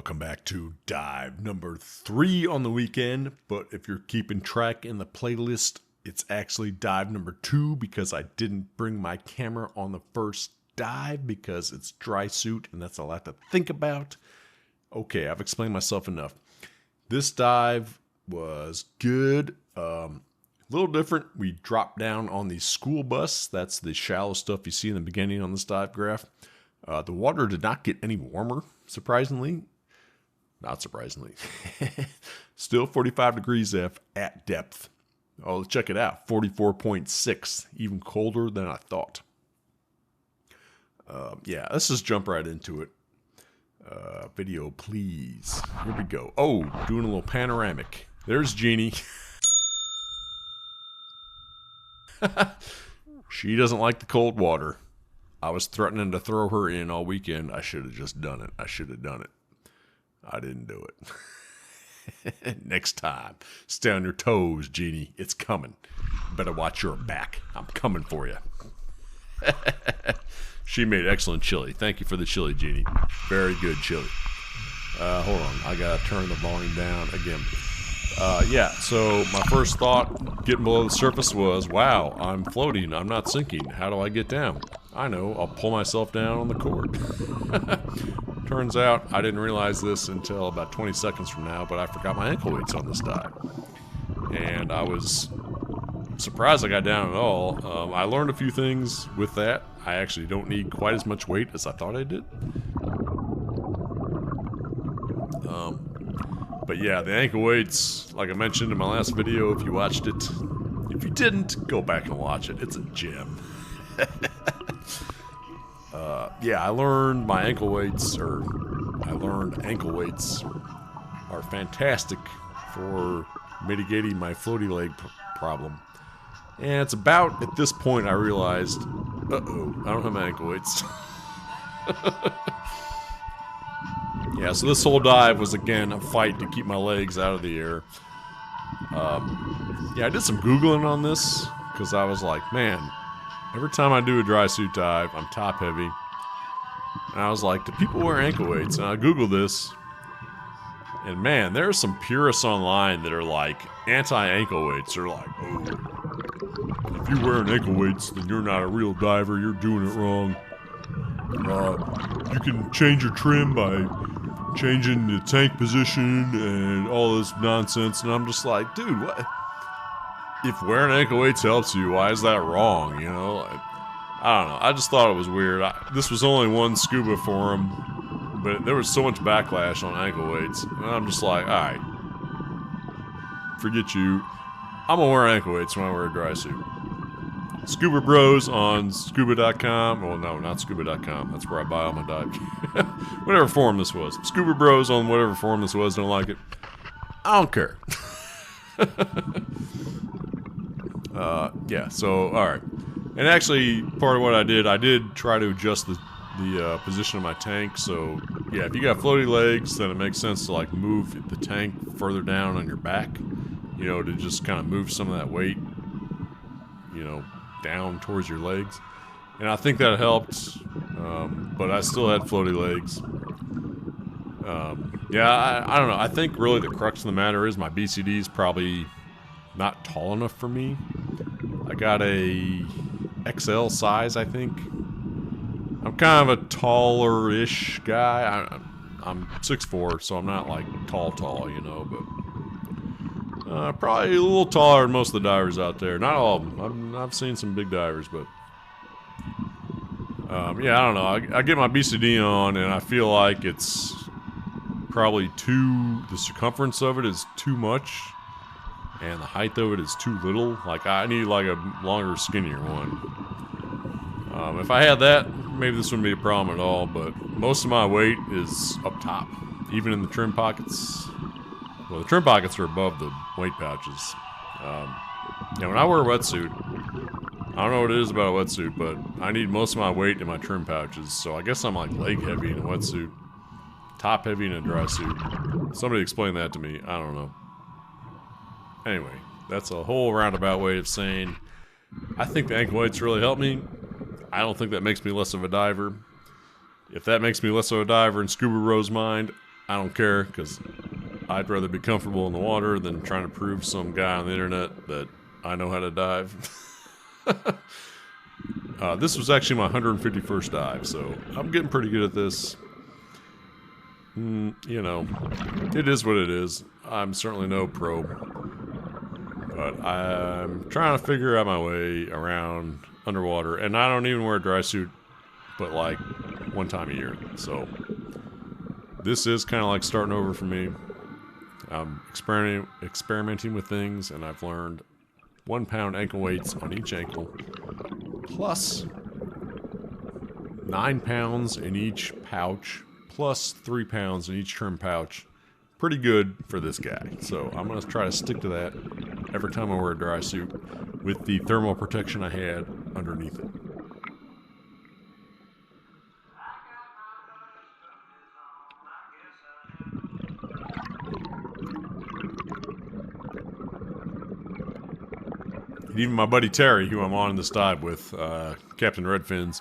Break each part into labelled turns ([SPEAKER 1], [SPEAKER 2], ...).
[SPEAKER 1] Welcome back to dive number 3 on the weekend, but if you're keeping track in the playlist, it's actually dive number 2 because I didn't bring my camera on the first dive because it's dry suit and that's a lot to think about. Okay, I've explained myself enough. This dive was good, a little different. We dropped down on the school bus. That's the shallow stuff you see in the beginning on this dive graph. The water did not get any warmer, surprisingly. Not surprisingly. Still 45 degrees F at depth. Oh, let's check it out. 44.6. Even colder than I thought. Yeah, let's just jump right into it. Video, please. Here we go. Oh, doing a little panoramic. There's Jeannie. She doesn't like the cold water. I was threatening to throw her in all weekend. I should have just done it. I didn't do it. Next time, stay on your toes, Jeannie. It's coming. Better watch your back. I'm coming for you. She made excellent chili. Thank you for the chili, Jeannie. Very good chili. Hold on. I got to turn the volume down again. Yeah, so my first thought getting below the surface was, wow, I'm floating. I'm not sinking. How do I get down? I know. I'll pull myself down on the cord. Turns out I didn't realize this until about 20 seconds from now, but I forgot my ankle weights on this dive. And I was surprised I got down at all. I learned a few things with that. I actually don't need quite as much weight as I thought I did. But yeah, the ankle weights, like I mentioned in my last video, if you watched it. If you didn't, go back and watch it. It's a gem. Yeah, I learned ankle weights are fantastic for mitigating my floaty leg problem. And it's about at this point I realized, uh-oh, I don't have my ankle weights. Yeah, so this whole dive was, again, a fight to keep my legs out of the air. Yeah, I did some Googling on this, because I was like, man, every time I do a dry suit dive, I'm top heavy. And I was like, do people wear ankle weights? And I Googled this, and man, there are some purists online that are like, anti-ankle weights. They're like, oh, if you're wearing ankle weights, then you're not a real diver, you're doing it wrong. You can change your trim by changing the tank position and all this nonsense, and I'm just like, dude, what? If wearing ankle weights helps you, why is that wrong, you know? I don't know, I just thought it was weird. This was only one scuba forum, but there was so much backlash on ankle weights, and I'm just like, alright, forget you. I'm gonna wear ankle weights when I wear a dry suit. Scuba Bros on scuba.com. Well, no, not scuba.com. That's where I buy all my dive. Whatever forum this was. Scuba Bros on whatever forum this was. Don't like it. I don't care. Yeah, so, alright. And actually, part of what I did try to adjust the position of my tank. So, yeah, if you got floaty legs, then it makes sense to, like, move the tank further down on your back. You know, to just kind of move some of that weight, you know, down towards your legs, and I think that helped, but I still had floaty legs. Yeah, I don't know, I think really the crux of the matter is my BCD is probably not tall enough for me. I got a XL size, I think. I'm kind of a taller-ish guy. I'm 6'4", so I'm not like tall, you know, but probably a little taller than most of the divers out there. Not all of them. I've seen some big divers, but yeah, I don't know. I get my BCD on, and I feel like it's probably the circumference of it is too much, and the height of it is too little. Like, I need like a longer, skinnier one. If I had that, maybe this wouldn't be a problem at all, but most of my weight is up top, even in the trim pockets. Well, the trim pockets are above the weight pouches. Yeah, when I wear a wetsuit, I don't know what it is about a wetsuit, but I need most of my weight in my trim pouches. So I guess I'm like leg heavy in a wetsuit, top heavy in a dry suit. Somebody explain that to me. I don't know. Anyway, that's a whole roundabout way of saying I think the ankle weights really help me. I don't think that makes me less of a diver. If that makes me less of a diver in Scuba Bros' mind, I don't care, because I'd rather be comfortable in the water than trying to prove to some guy on the internet that I know how to dive. This was actually my 151st dive, so I'm getting pretty good at this. You know, it is what it is. I'm certainly no pro, but I'm trying to figure out my way around underwater, and I don't even wear a dry suit, but like one time a year. So this is kind of like starting over for me. I'm experimenting with things, and I've learned 1 pound ankle weights on each ankle, plus 9 pounds in each pouch, plus 3 pounds in each trim pouch. Pretty good for this guy. So I'm going to try to stick to that every time I wear a dry suit with the thermal protection I had underneath it. And even my buddy Terry, who I'm on this dive with, Captain Redfins.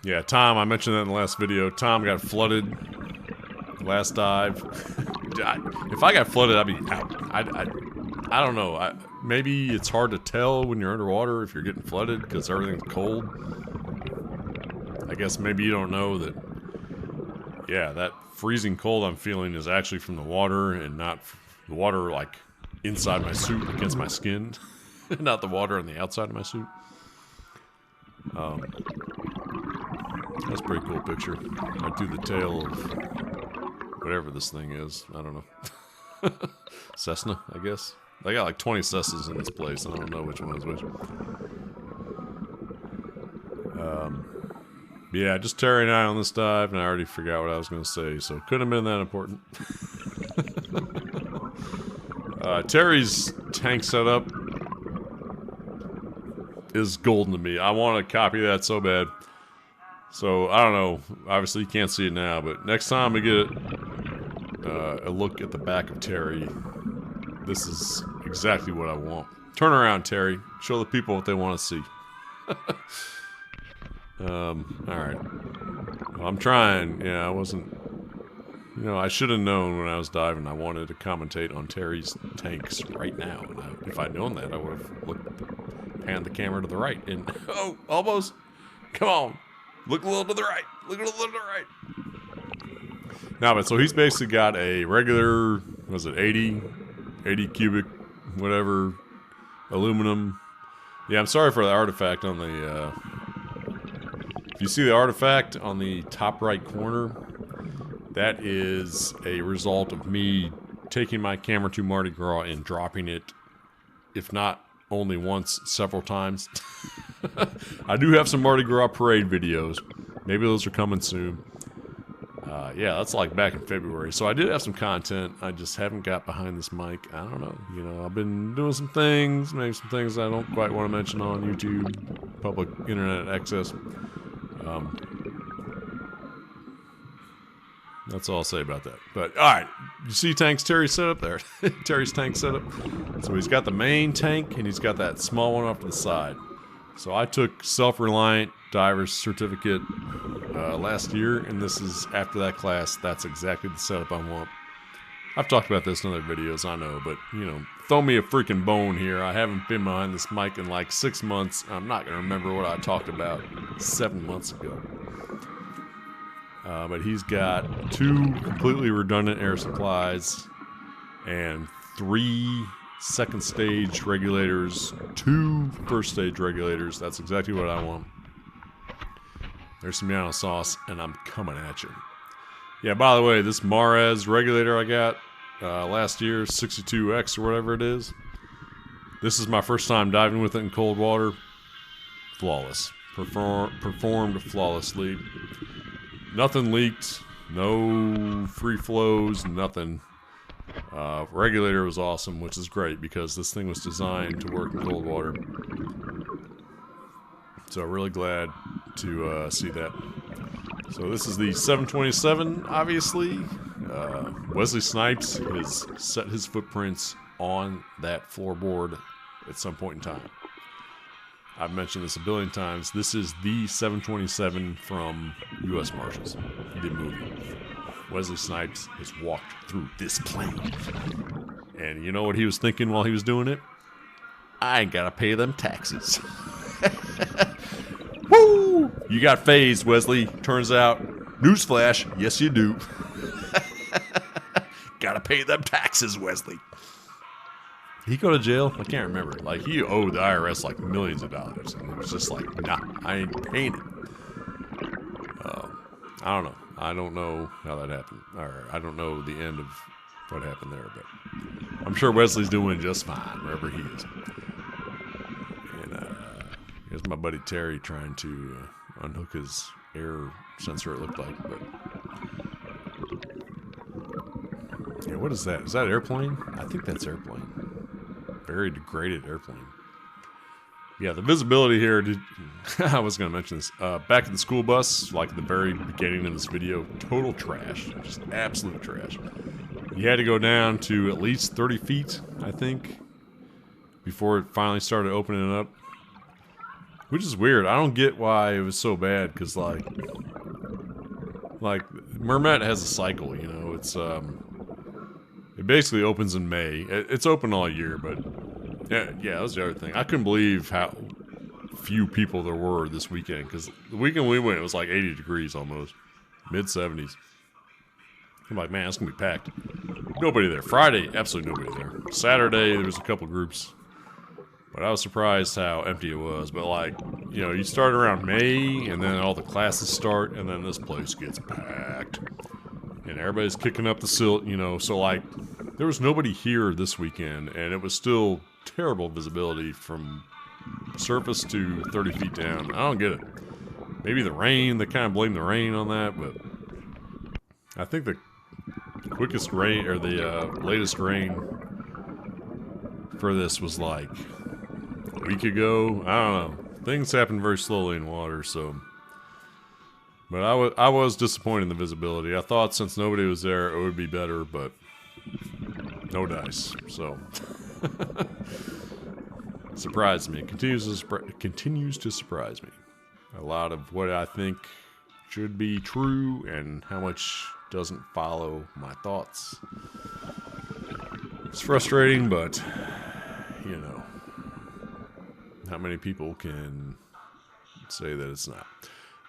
[SPEAKER 1] Yeah, Tom, I mentioned that in the last video. Tom got flooded last dive. If I got flooded, I'd be out. I don't know. Maybe it's hard to tell when you're underwater if you're getting flooded because everything's cold. I guess maybe you don't know that, yeah, that freezing cold I'm feeling is actually from the water and not the water, like, inside my suit against my skin. Not the water on the outside of my suit. That's a pretty cool picture. I do the tail of whatever this thing is. I don't know. Cessna, I guess. They got like 20 Cessnas in this place. I don't know which one is which. Yeah, just Terry and I on this dive, and I already forgot what I was going to say, so it couldn't have been that important. Terry's tank setup is golden to me. I want to copy that so bad. So, I don't know. Obviously, you can't see it now, but next time we get a look at the back of Terry, this is exactly what I want. Turn around, Terry. Show the people what they want to see. Alright. Well, I'm trying. Yeah, I wasn't... You know, I should have known when I was diving I wanted to commentate on Terry's tanks right now. And if I'd known that, I would have panned the camera to the right. And, oh, almost. Come on. Look a little to the right. Look a little to the right. No, but so he's basically got a regular, was it 80 cubic, whatever, aluminum. Yeah, I'm sorry for the artifact on the, if you see the artifact on the top right corner, that is a result of me taking my camera to Mardi Gras and dropping it, if not only once, several times. I do have some Mardi Gras parade videos. Maybe those are coming soon. Yeah, that's like back in February. So I did have some content. I just haven't got behind this mic. I don't know. You know, I've been doing some things. Maybe some things I don't quite want to mention on YouTube. Public internet access. That's all I'll say about that. But, alright. You see Terry's setup there? Terry's tank setup. So he's got the main tank, and he's got that small one off to the side. So I took Self-Reliant Diver's Certificate last year, and this is, after that class, that's exactly the setup I want. I've talked about this in other videos, I know, but, you know, throw me a freaking bone here. I haven't been behind this mic in like 6 months. I'm not going to remember what I talked about 7 months ago. But he's got 2 completely redundant air supplies and 3 second stage regulators, 2 first stage regulators. That's exactly what I want. There's some Miano sauce, and I'm coming at you. Yeah, by the way, this Mares regulator I got last year, 62X or whatever it is. This is my first time diving with it in cold water. Flawless. Performed flawlessly. Nothing leaked, no free flows, nothing. Regulator was awesome, which is great because this thing was designed to work in cold water. So really glad to see that. So this is the 727, obviously. Wesley Snipes has set his footprints on that floorboard at some point in time. I've mentioned this a billion times. This is the 727 from U.S. Marshals, the movie. Wesley Snipes has walked through this plane. And you know what he was thinking while he was doing it? I ain't gotta pay them taxes. Woo! You got phased, Wesley. Turns out, newsflash, yes you do. Gotta pay them taxes, Wesley. Did he go to jail? I can't remember. Like, he owed the IRS like millions of dollars. And it was just like, nah, I ain't paying it. I don't know. I don't know how that happened. Or I don't know the end of what happened there. But I'm sure Wesley's doing just fine wherever he is. And here's my buddy Terry trying to unhook his air sensor, it looked like. But yeah, what is that? Is that airplane? I think that's airplane. Very degraded airplane. Yeah, the visibility here, I was going to mention this. Back at the school bus, like at the very beginning of this video, total trash. Just absolute trash. You had to go down to at least 30 feet, I think, before it finally started opening up. Which is weird. I don't get why it was so bad, because, like, Mermet has a cycle, you know. It's, it basically opens in May. It's open all year, but yeah, that was the other thing. I couldn't believe how few people there were this weekend, because the weekend we went, it was like 80 degrees almost, mid-70s. I'm like, man, it's gonna be packed. Nobody there. Friday, absolutely nobody there. Saturday, there was a couple groups, but I was surprised how empty it was. But like, you know, you start around May, and then all the classes start, and then this place gets packed. And everybody's kicking up the silt, you know, so like, there was nobody here this weekend, and it was still terrible visibility from surface to 30 feet down. I don't get it. Maybe the rain, they kind of blame the rain on that, but I think the quickest rain, or the latest rain for this was like a week ago. I don't know. Things happen very slowly in water, so... But I was disappointed in the visibility. I thought since nobody was there, it would be better, but no dice. So surprised me. It continues to surprise me. A lot of what I think should be true, and how much doesn't follow my thoughts. It's frustrating, but you know, how many people can say that it's not?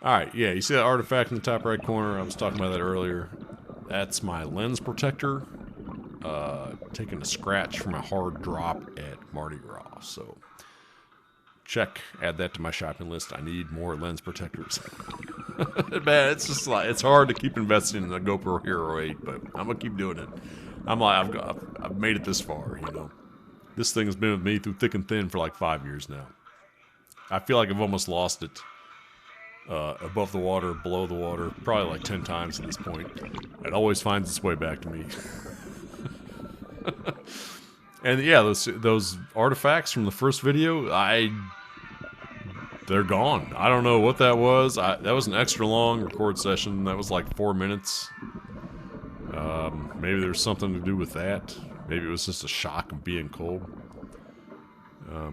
[SPEAKER 1] Alright, yeah, you see that artifact in the top right corner? I was talking about that earlier. That's my lens protector. Taking a scratch from a hard drop at Mardi Gras. So, check, add that to my shopping list. I need more lens protectors. Man, it's just like, it's hard to keep investing in the GoPro Hero 8, but I'm gonna keep doing it. I'm like, I've made it this far, you know. This thing has been with me through thick and thin for like 5 years now. I feel like I've almost lost it. Above the water, below the water, probably like 10 times at this point. It always finds its way back to me. And yeah, those artifacts from the first video, they're gone. I don't know what that was. That was an extra long record session. That was like 4 minutes. Maybe there's something to do with that. Maybe it was just a shock of being cold.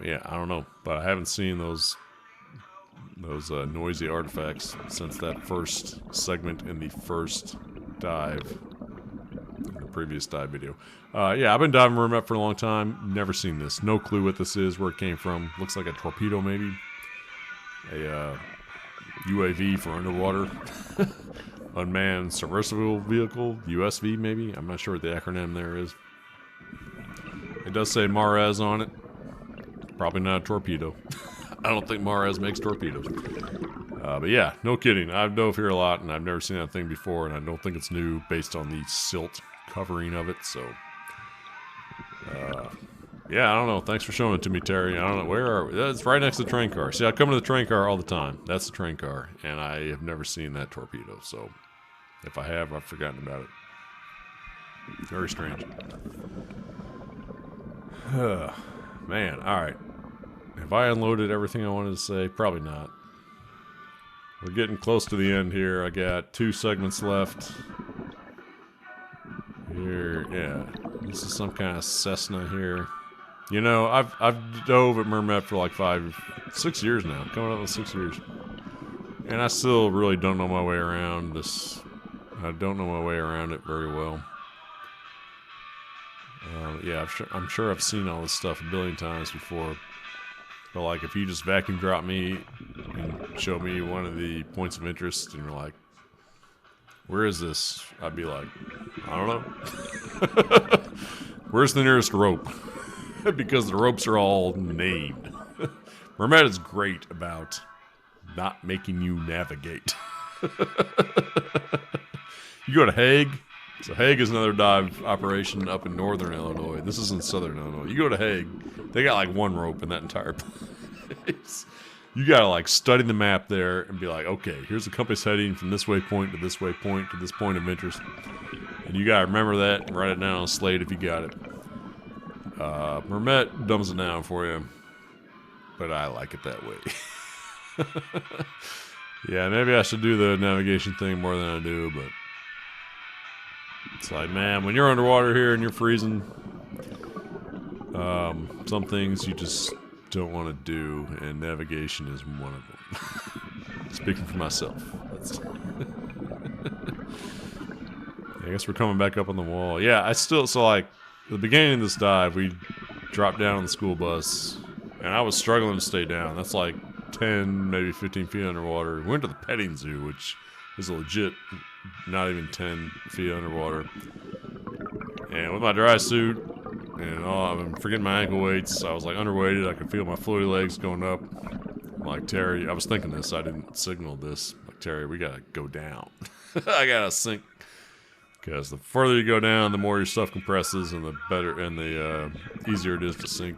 [SPEAKER 1] Yeah, I don't know. But I haven't seen those noisy artifacts since that first segment in the first dive, in the previous dive video. Yeah, I've been diving Mermet for a long time. Never seen this. No clue what this is, where it came from. Looks like a torpedo, maybe. A UAV for underwater. Unmanned submersible vehicle, USV maybe. I'm not sure what the acronym there is. It does say Mares on it. Probably not a torpedo. I don't think Mares makes torpedoes. But yeah, no kidding. I've dove here a lot, and I've never seen that thing before, and I don't think it's new based on the silt covering of it, so... yeah, I don't know. Thanks for showing it to me, Terry. I don't know. Where are we? It's right next to the train car. See, I come to the train car all the time. That's the train car, and I have never seen that torpedo, so... If I have, I've forgotten about it. Very strange. Man, alright. Have I unloaded everything I wanted to say? Probably not. We're getting close to the end here. I got 2 segments left. Here, yeah. This is some kind of Cessna here. You know, I've dove at Mermet for like 6 years now, coming up with 6 years, and I still really don't know my way around this. I don't know my way around it very well. Yeah, I'm sure I've seen all this stuff a billion times before. But like, if you just vacuum drop me and show me one of the points of interest, and you're like, "Where is this?" I'd be like, "I don't know." Where's the nearest rope? Because the ropes are all named. Mermet is great about not making you navigate. You go to Hague. So Hague is another dive operation up in northern Illinois. This is in southern Illinois. You go to Hague, they got like one rope in that entire place. You gotta like study the map there and be like, okay, here's the compass heading from this waypoint to this waypoint to this point of interest. And you gotta remember that and write it down on a slate if you got it. Mermet dumbs it down for you, but I like it that way. Yeah, maybe I should do the navigation thing more than I do, but it's like, man, when you're underwater here and you're freezing, some things you just don't want to do, and navigation is one of them. Speaking for myself. I guess we're coming back up on the wall. Yeah, so like, at the beginning of this dive, we dropped down on the school bus, and I was struggling to stay down. That's like 10, maybe 15 feet underwater. We went to the petting zoo, which is legit not even 10 feet underwater. And with my dry suit, and I'm forgetting my ankle weights, I was like underweighted. I could feel my floaty legs going up. I'm like, Terry, I was thinking this, I didn't signal this. I'm like, Terry, we gotta go down. I gotta sink. Because the further you go down, the more your stuff compresses, and the better and the easier it is to sink.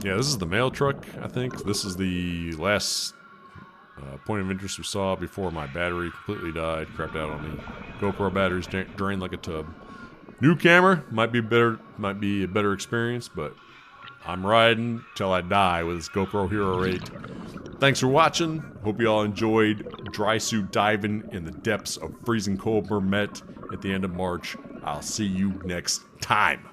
[SPEAKER 1] Yeah, this is the mail truck, I think. This is the last point of interest we saw before my battery completely died, crapped out on me. GoPro batteries drained like a tub. New camera might be a better experience, but I'm riding till I die with this GoPro Hero 8. Thanks for watching. Hope you all enjoyed dry suit diving in the depths of freezing cold Mermet at the end of March. I'll see you next time.